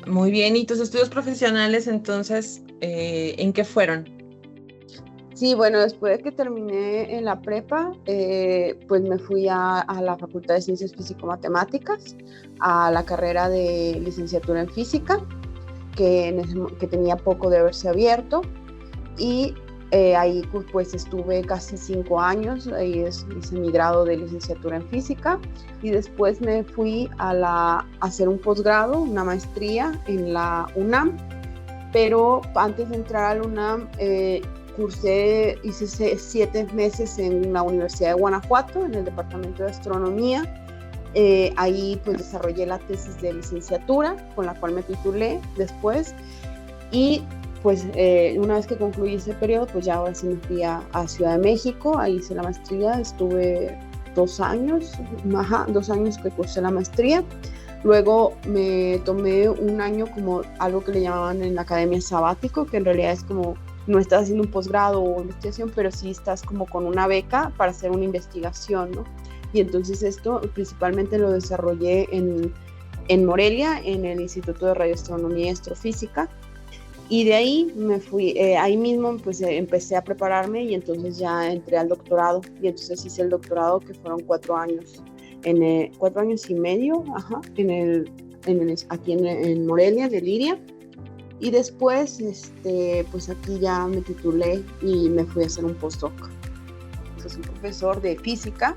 Muy bien, ¿y tus estudios profesionales entonces, en qué fueron? Sí, bueno, después de que terminé en la prepa, pues me fui a la Facultad de Ciencias Físico-Matemáticas, a la carrera de licenciatura en física, que tenía poco de haberse abierto, y ahí pues estuve casi 5 años, hice mi grado de licenciatura en física, y después me fui a hacer un posgrado, una maestría en la UNAM, pero antes de entrar al UNAM, hice 7 meses en la Universidad de Guanajuato, en el Departamento de Astronomía. Ahí pues desarrollé la tesis de licenciatura, con la cual me titulé después, y pues una vez que concluí ese periodo, pues ya ahora sí me fui a Ciudad de México, ahí hice la maestría, estuve 2 años, 2 años que cursé la maestría. Luego me tomé un año como algo que le llamaban en la academia sabático, que en realidad es como no estás haciendo un posgrado o investigación, pero sí estás como con una beca para hacer una investigación, ¿no? Y entonces esto principalmente lo desarrollé en Morelia, en el Instituto de Radioastronomía y Astrofísica. Y de ahí me fui, ahí mismo pues empecé a prepararme y entonces ya entré al doctorado. Y entonces hice el doctorado, que fueron 4 años, 4 años y medio, aquí en Morelia, de Liria. Y después, pues aquí ya me titulé y me fui a hacer un postdoc. Entonces un profesor de física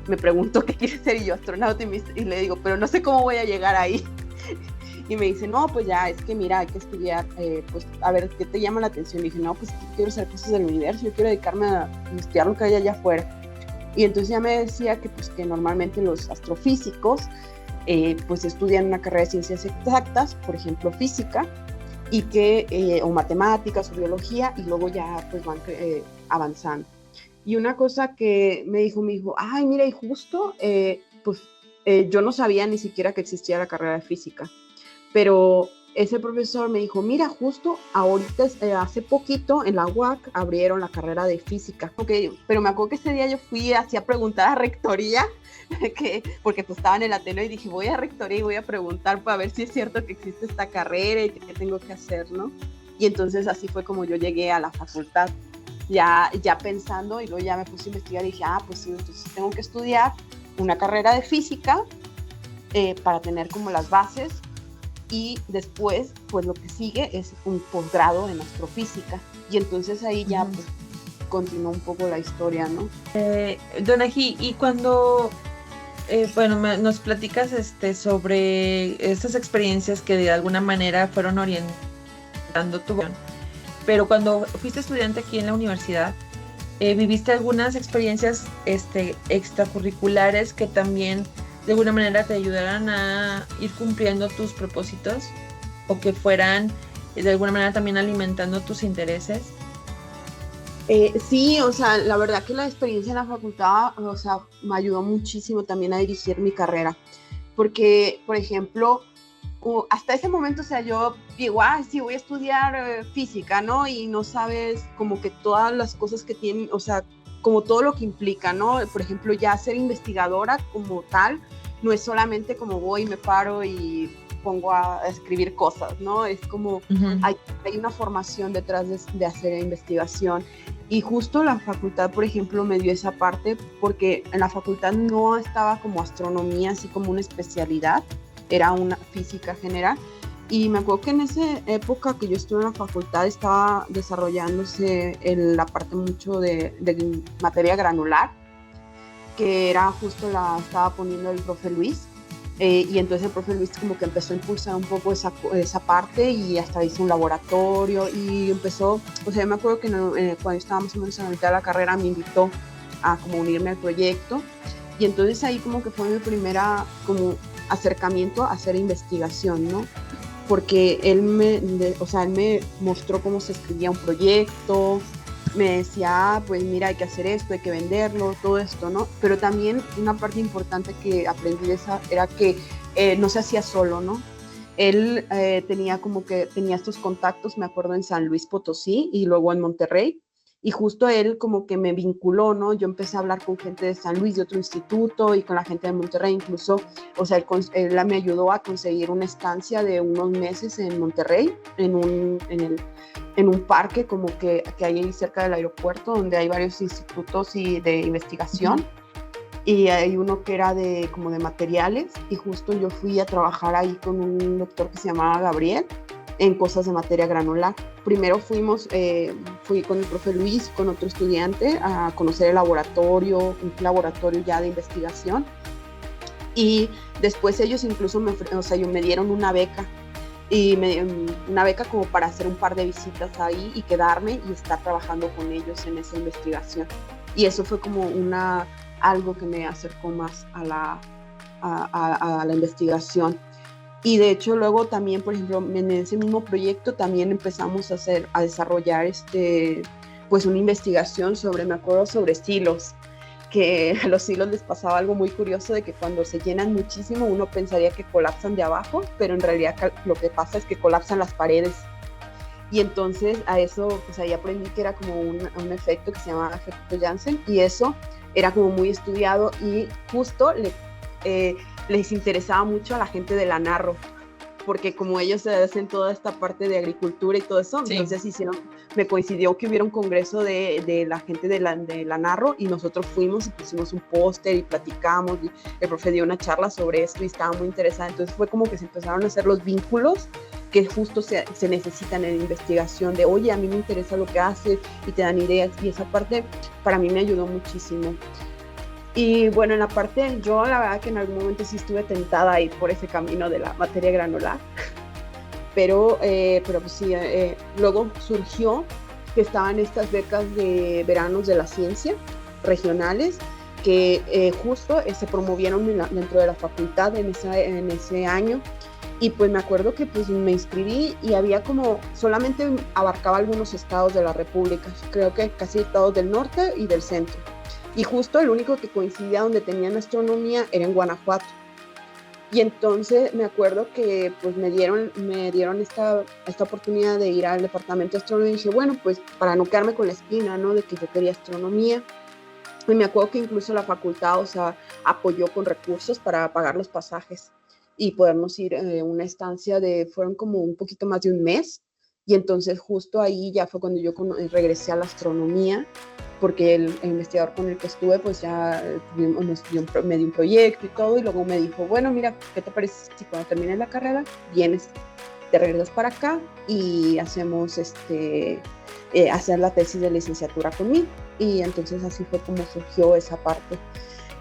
me preguntó qué quiere ser, y yo astronauta, y le digo, pero no sé cómo voy a llegar ahí. Y me dice, no, pues ya, es que mira, hay que estudiar, pues a ver, ¿qué te llama la atención? Y dije, no, pues quiero hacer cosas del universo, yo quiero dedicarme a estudiar lo que hay allá afuera. Y entonces ya me decía que, pues, que normalmente los astrofísicos pues estudian una carrera de ciencias exactas, por ejemplo física, y o matemáticas o biología, y luego ya pues van avanzando. Y una cosa que me dijo, ay, mira, y justo, pues yo no sabía ni siquiera que existía la carrera de física, pero ese profesor me dijo, mira, justo ahorita, hace poquito en la UAC abrieron la carrera de física. Okay, pero me acuerdo que ese día yo fui así a preguntar a rectoría, porque pues estaba en el Ateneo, y dije, voy a rectoría y voy a preguntar para ver si es cierto que existe esta carrera y qué tengo que hacer, ¿no? Y entonces así fue como yo llegué a la facultad, ya pensando, y luego ya me puse a investigar y dije, pues sí, entonces tengo que estudiar una carrera de física para tener como las bases, y después pues lo que sigue es un posgrado en astrofísica, y entonces ahí ya pues continúa un poco la historia, ¿no? Donají, y cuando nos platicas sobre estas experiencias que de alguna manera fueron orientando tu vida, pero cuando fuiste estudiante aquí en la universidad, ¿viviste algunas experiencias extracurriculares que también de alguna manera te ayudaran a ir cumpliendo tus propósitos, o que fueran de alguna manera también alimentando tus intereses? Sí, o sea, la verdad que la experiencia en la facultad, o sea, me ayudó muchísimo también a dirigir mi carrera, porque, por ejemplo, hasta ese momento, o sea, yo digo, sí, voy a estudiar física, ¿no? Y no sabes como que todas las cosas que tienen, o sea, como todo lo que implica, ¿no? Por ejemplo, ya ser investigadora como tal, no es solamente como voy, me paro y pongo a escribir cosas, ¿no? Es como hay una formación detrás de hacer investigación. Y justo la facultad, por ejemplo, me dio esa parte, porque en la facultad no estaba como astronomía, así como una especialidad, era una física general. Y me acuerdo que en esa época que yo estuve en la facultad estaba desarrollándose la parte mucho de materia granular, que era justo la estaba poniendo el profe Luis. Y entonces el profe Luis como que empezó a impulsar un poco esa parte, y hasta hizo un laboratorio y empezó, o sea, yo me acuerdo que cuando estábamos más o menos en la mitad de la carrera me invitó a como unirme al proyecto, y entonces ahí como que fue mi primera como acercamiento a hacer investigación, ¿no? Porque él me mostró cómo se escribía un proyecto, me decía, pues mira, hay que hacer esto, hay que venderlo, todo esto, ¿no? Pero también una parte importante que aprendí de esa era que no se hacía solo, ¿no? Él tenía estos contactos, me acuerdo, en San Luis Potosí y luego en Monterrey, y justo él como que me vinculó, ¿no? Yo empecé a hablar con gente de San Luis, de otro instituto, y con la gente de Monterrey incluso, o sea, él me ayudó a conseguir una estancia de unos meses en Monterrey, en un parque como que hay ahí cerca del aeropuerto, donde hay varios institutos de investigación, y hay uno que era como de materiales, y justo yo fui a trabajar ahí con un doctor que se llamaba Gabriel, en cosas de materia granular. Primero fui con el profe Luis, con otro estudiante, a conocer el laboratorio, un laboratorio ya de investigación, y después ellos incluso me dieron una beca, una beca como para hacer un par de visitas ahí y quedarme y estar trabajando con ellos en esa investigación. Y eso fue como algo que me acercó más a la investigación. Y de hecho luego también, por ejemplo, en ese mismo proyecto también empezamos a desarrollar pues una investigación sobre silos, que a los silos les pasaba algo muy curioso de que cuando se llenan muchísimo uno pensaría que colapsan de abajo, pero en realidad lo que pasa es que colapsan las paredes. Y entonces a eso, pues ahí aprendí que era como un efecto que se llamaba efecto Janssen, y eso era como muy estudiado, y justo les interesaba mucho a la gente de la Narro, porque como ellos hacen toda esta parte de agricultura y todo eso, sí. Entonces me coincidió que hubiera un congreso de la gente de la Narro, y nosotros fuimos y pusimos un póster y platicamos, y el profe dio una charla sobre esto y estaba muy interesada. Entonces fue como que se empezaron a hacer los vínculos que justo se necesitan en investigación, de oye, a mí me interesa lo que haces, y te dan ideas, y esa parte para mí me ayudó muchísimo. Y bueno, en la parte, yo la verdad que en algún momento sí estuve tentada a ir por ese camino de la materia granular, pero pues sí, luego surgió que estaban estas becas de veranos de la ciencia regionales, que justo se promovieron dentro de la facultad en ese año, y pues me acuerdo que pues me inscribí, y había como, solamente abarcaba algunos estados de la república, creo que casi estados del norte y del centro. Y justo el único que coincidía donde tenían astronomía era en Guanajuato. Y entonces me acuerdo que pues me dieron esta oportunidad de ir al departamento de astronomía, y dije, bueno, pues para no quedarme con la espina, ¿no?, de que yo quería astronomía. Y me acuerdo que incluso la facultad, o sea, apoyó con recursos para pagar los pasajes y podernos ir una estancia fueron como un poquito más de un mes. Y entonces justo ahí ya fue cuando yo regresé a la astronomía, porque el investigador con el que estuve pues ya me dio un proyecto y todo, y luego me dijo, bueno, mira, ¿qué te parece si cuando termines la carrera vienes, te regresas para acá y hacemos hacer la tesis de licenciatura conmigo? Y entonces así fue como surgió esa parte.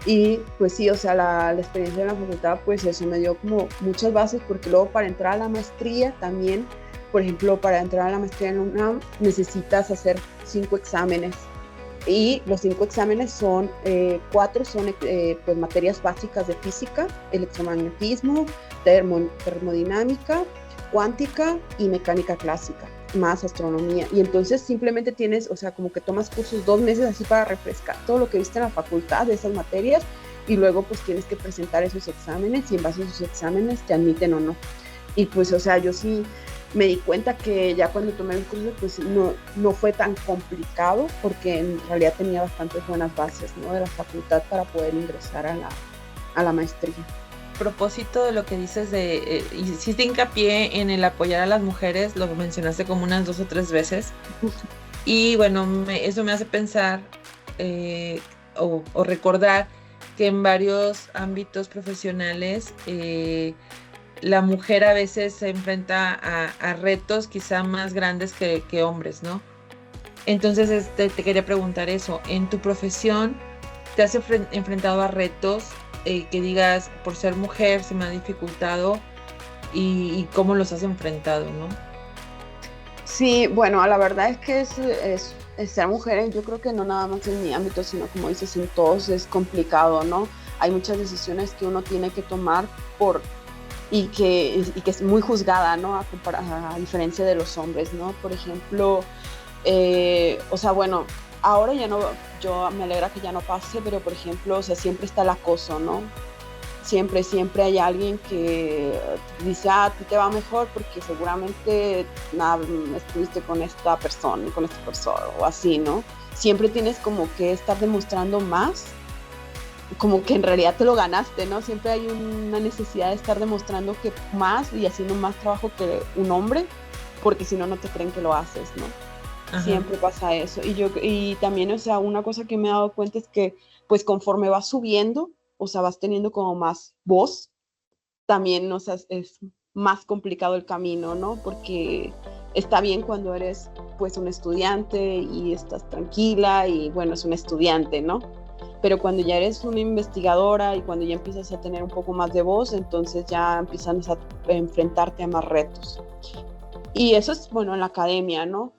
Y pues sí, o sea, la experiencia en la facultad, pues eso me dio como muchas bases, porque luego para entrar a la maestría también, por ejemplo, para entrar a la maestría en UNAM necesitas hacer 5 exámenes. Y los 5 exámenes son, 4 son pues materias básicas de física, electromagnetismo, termodinámica, cuántica y mecánica clásica, más astronomía. Y entonces simplemente tienes, o sea, como que tomas cursos 2 meses así para refrescar todo lo que viste en la facultad de esas materias, y luego pues tienes que presentar esos exámenes, y en base a esos exámenes te admiten o no. Y pues, o sea, yo sí me di cuenta que ya cuando tomé el curso pues no fue tan complicado, porque en realidad tenía bastantes buenas bases, ¿no?, de la facultad para poder ingresar a la maestría. A propósito de lo que dices hiciste hincapié en el apoyar a las mujeres, lo mencionaste como unas 2 o 3 veces, y bueno, eso me hace pensar o recordar que en varios ámbitos profesionales la mujer a veces se enfrenta a retos quizá más grandes que hombres, ¿no? Entonces te quería preguntar eso, en tu profesión, ¿te has enfrentado a retos que digas, por ser mujer se me ha dificultado, y cómo los has enfrentado, ¿no? Sí, bueno, la verdad es que es ser mujer, yo creo que no nada más en mi ámbito, sino como dices, en todos es complicado, ¿no? Hay muchas decisiones que uno tiene que tomar y que es muy juzgada, ¿no? A diferencia de los hombres, ¿no? Por ejemplo, o sea, bueno, ahora ya no, yo me alegra que ya no pase, pero por ejemplo, o sea, siempre está el acoso, ¿no? Siempre hay alguien que dice, a ti te va mejor porque seguramente estuviste con esta persona, o así, ¿no? Siempre tienes como que estar demostrando más, como que en realidad te lo ganaste, ¿no? Siempre hay una necesidad de estar demostrando que más y haciendo más trabajo que un hombre, porque si no, no te creen que lo haces, ¿no? Ajá. Siempre pasa eso. Y también, o sea, una cosa que me he dado cuenta es que, pues conforme vas subiendo, o sea, vas teniendo como más voz, también, o sea, es más complicado el camino, ¿no? Porque está bien cuando eres, pues, un estudiante y estás tranquila y, bueno, es un estudiante, ¿no? Pero cuando ya eres una investigadora y cuando ya empiezas a tener un poco más de voz, entonces ya empiezas a enfrentarte a más retos. Y eso es, bueno, en la academia, ¿no?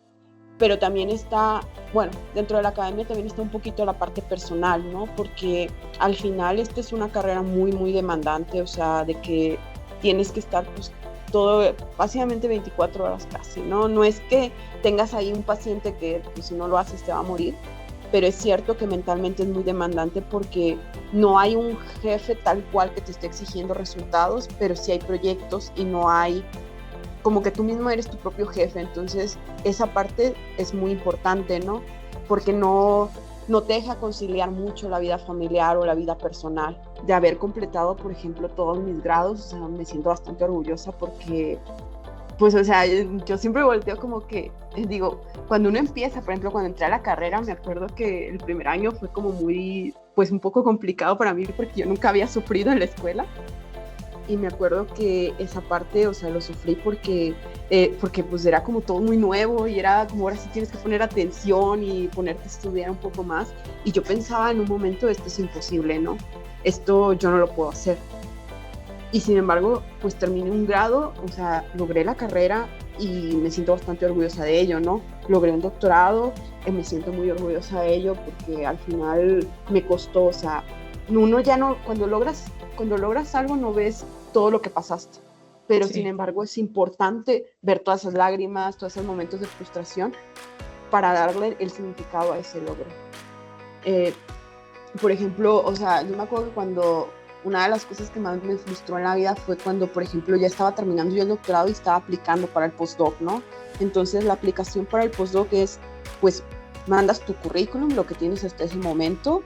Pero también está, bueno, dentro de la academia también está un poquito la parte personal, ¿no? Porque al final esta es una carrera muy, muy demandante, o sea, de que tienes que estar, pues, todo, básicamente 24 horas casi, ¿no? No es que tengas ahí un paciente que, pues, si no lo haces te va a morir, pero es cierto que mentalmente es muy demandante porque no hay un jefe tal cual que te esté exigiendo resultados, pero sí hay proyectos y no hay, como que tú mismo eres tu propio jefe, entonces esa parte es muy importante, ¿no? Porque no te deja conciliar mucho la vida familiar o la vida personal. De haber completado, por ejemplo, todos mis grados, o sea, me siento bastante orgullosa porque, pues, o sea, yo siempre volteo como que, digo, cuando uno empieza, por ejemplo, cuando entré a la carrera, me acuerdo que el primer año fue como muy, pues, un poco complicado para mí porque yo nunca había sufrido en la escuela. Y me acuerdo que esa parte, o sea, lo sufrí porque pues era como todo muy nuevo y era como ahora sí tienes que poner atención y ponerte a estudiar un poco más. Y yo pensaba en un momento, esto es imposible, ¿no? Esto yo no lo puedo hacer. Y sin embargo, pues terminé un grado, o sea, logré la carrera y me siento bastante orgullosa de ello, ¿no? Logré un doctorado y me siento muy orgullosa de ello porque al final me costó, o sea, uno ya no, cuando logras algo no ves todo lo que pasaste, pero sí. Sin embargo es importante ver todas esas lágrimas, todos esos momentos de frustración para darle el significado a ese logro. Por ejemplo, o sea, yo me acuerdo que cuando una de las cosas que más me frustró en la vida fue cuando, por ejemplo, ya estaba terminando yo el doctorado y estaba aplicando para el postdoc, ¿no? Entonces la aplicación para el postdoc es, pues, mandas tu currículum, lo que tienes hasta ese momento,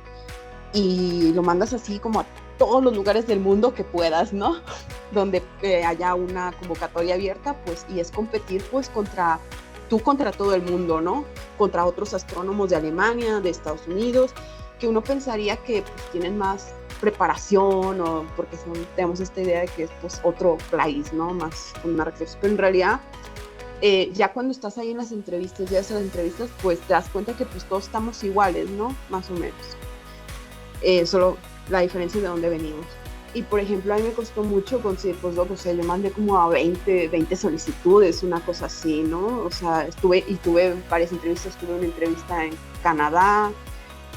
y lo mandas así como a todos los lugares del mundo que puedas, ¿no? Donde haya una convocatoria abierta, pues, y es competir, pues, contra todo el mundo, ¿no? Contra otros astrónomos de Alemania, de Estados Unidos, que uno pensaría que, pues, tienen más preparación o porque tenemos esta idea de que es, pues, otro país, ¿no? Más con una reflexión, pero en realidad ya cuando estás ahí en las entrevistas, pues te das cuenta que pues todos estamos iguales, ¿no? Más o menos. Solo la diferencia es de dónde venimos. Y por ejemplo, a mí me costó mucho conseguir postdoc, o sea, yo mandé como a 20 solicitudes, una cosa así, ¿no? O sea, tuve varias entrevistas, tuve una entrevista en Canadá,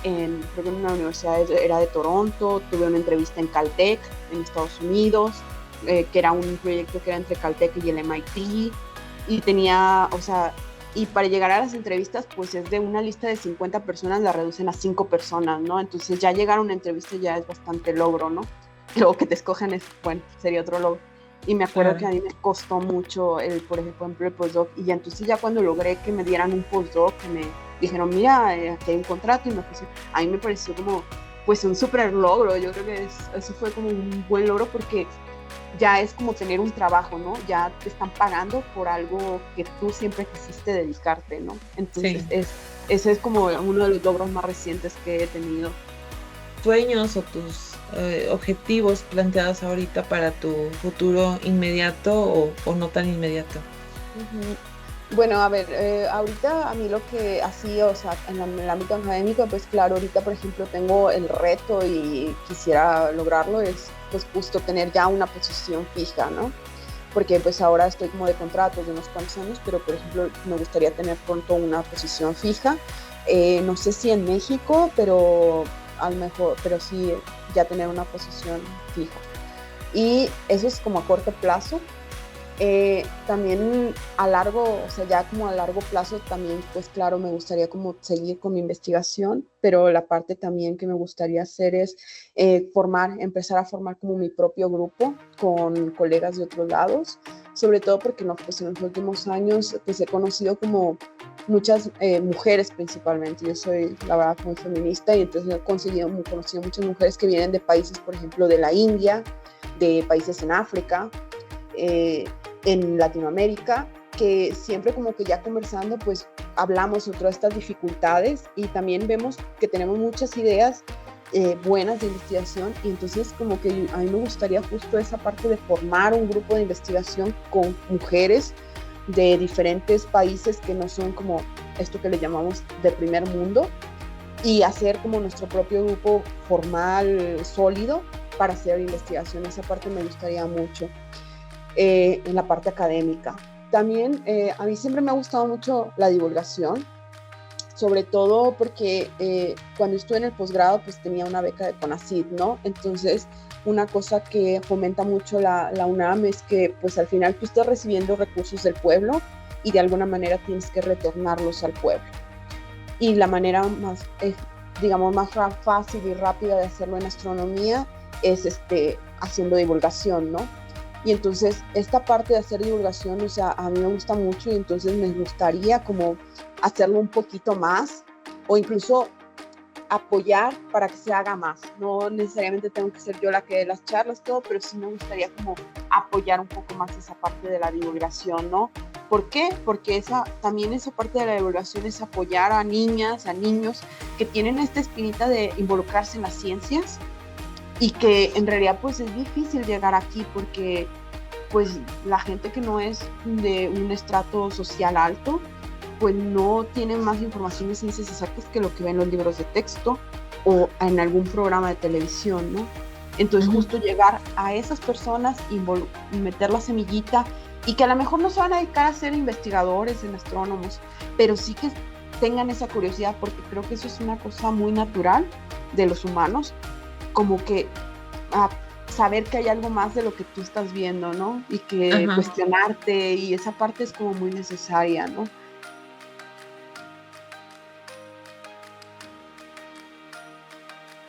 creo que en una universidad era de Toronto, tuve una entrevista en Caltech, en Estados Unidos, que era un proyecto que era entre Caltech y el MIT, y tenía, o sea, y para llegar a las entrevistas, pues es de una lista de 50 personas, la reducen a 5 personas, ¿no? Entonces ya llegar a una entrevista ya es bastante logro, ¿no? Luego que te escojan es, bueno, sería otro logro. Y me acuerdo que a mí me costó mucho, por ejemplo, el postdoc, y ya entonces ya cuando logré que me dieran un postdoc, que me dijeron, mira, aquí hay un contrato, y a mí me pareció como, pues, un súper logro. Yo creo que eso fue como un buen logro porque ya es como tener un trabajo, ¿no? Ya te están pagando por algo que tú siempre quisiste dedicarte, ¿no? Entonces, sí. Ese es como uno de los logros más recientes que he tenido. ¿Sueños o tus objetivos planteados ahorita para tu futuro inmediato o no tan inmediato? Bueno, a ver, ahorita a mí lo que así, o sea, en el ámbito académico, pues claro, ahorita por ejemplo tengo el reto y quisiera lograrlo, es pues justo tener ya una posición fija, ¿no? Porque pues ahora estoy como de contratos de unos cuantos años, pero por ejemplo me gustaría tener pronto una posición fija, no sé si en México, pero a lo mejor, pero sí ya tener una posición fija. Y eso es como a corto plazo. También a largo, o sea, ya como a largo plazo también, pues claro, me gustaría como seguir con mi investigación, pero la parte también que me gustaría hacer es empezar a formar como mi propio grupo con colegas de otros lados, sobre todo porque no, pues, en los últimos años pues he conocido como muchas mujeres principalmente. Yo soy, la verdad, muy feminista y entonces he conocido muchas mujeres que vienen de países, por ejemplo, de la India, de países en África, en Latinoamérica, que siempre como que ya conversando pues hablamos de todas estas dificultades y también vemos que tenemos muchas ideas buenas de investigación y entonces como que a mí me gustaría justo esa parte de formar un grupo de investigación con mujeres de diferentes países que no son como esto que le llamamos de primer mundo y hacer como nuestro propio grupo formal, sólido para hacer investigación. Esa parte me gustaría mucho. En la parte académica. También a mí siempre me ha gustado mucho la divulgación, sobre todo porque cuando estuve en el posgrado pues tenía una beca de CONACYT, ¿no? Entonces una cosa que fomenta mucho la UNAM es que pues al final tú estás recibiendo recursos del pueblo y de alguna manera tienes que retornarlos al pueblo. Y la manera más, digamos, más fácil y rápida de hacerlo en astronomía es haciendo divulgación, ¿no? Y entonces esta parte de hacer divulgación, o sea, a mí me gusta mucho y entonces me gustaría como hacerlo un poquito más o incluso apoyar para que se haga más. No necesariamente tengo que ser yo la que dé las charlas, todo, pero sí me gustaría como apoyar un poco más esa parte de la divulgación, ¿no? ¿Por qué? Porque también esa parte de la divulgación es apoyar a niñas, a niños que tienen esta espinita de involucrarse en las ciencias y que en realidad pues es difícil llegar aquí porque pues la gente que no es de un estrato social alto pues no tiene más información de ciencias exactas que lo que ven en los libros de texto o en algún programa de televisión, ¿no? Entonces justo llegar a esas personas y meter la semillita y que a lo mejor no se van a dedicar a ser investigadores en astrónomos, pero sí que tengan esa curiosidad porque creo que eso es una cosa muy natural de los humanos, como que saber que hay algo más de lo que tú estás viendo, ¿no? Y que cuestionarte y esa parte es como muy necesaria, ¿no?